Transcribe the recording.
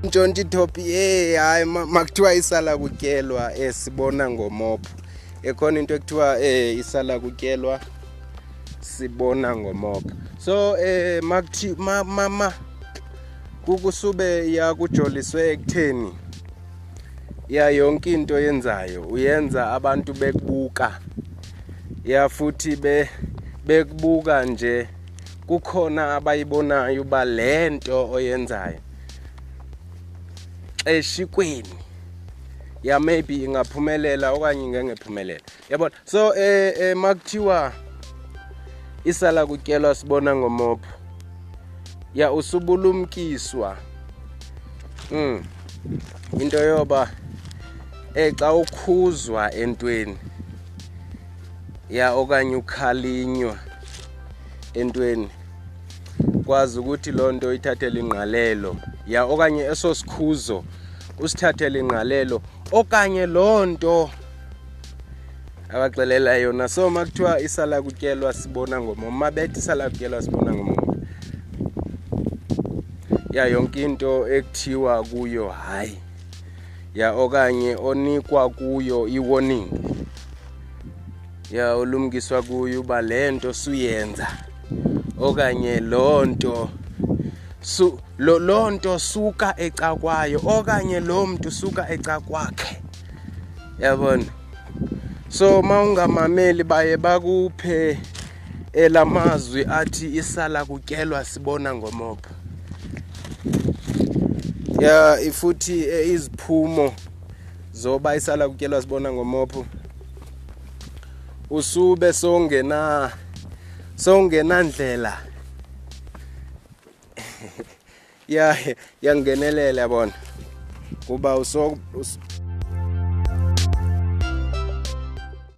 Ntshontshe ithopi hayi makuthiwa isala kutyelwa sibona ngomopho. Ekhona into ekuthiwa isala kutyelwa sibona ngomopho. So makuthi mama kukusube yakujoliswe ekutheni ya yonke into yenzayo uyenza abantu bekubuka ya futhi bekubuka nje kukhona abayibonayo ba lento oyenzayo eshikweni ya maybe ingaphumelela okanye ingengephumelela yabona. So makuthiwa isala kutyelwa sibona ngomopho ya usubulumkiswa into yoba xa ukhuzwa entweni ya okanye ukhalinywa entweni kwazi ukuthi loo nto ithathele ingqalelo ya okanye eso sikhuzo usithathele ingqalelo okanye loo nto abaxelela yona. So makuthiwa isala kutyelwa sibona ngomopho, mabethi isala kutyelwa sibona ngomopho ya yonke into ekuthiwa kuyo hayi ya okanye onikwa kuyo i-warning ya ulumkiswa kuyo uba le nto suyenza okanye loo nto suka ecakwayo okanye loo mntu suka ecakwakhe yabona. So mawungamameli baye bakuphe elamazwi athi isala kutyelwa sibona ngomopho ya ifuthi iziphumo zoba isala kutyelwa sibona ngomopho usube songenandlela ya yangenelela yabona kuba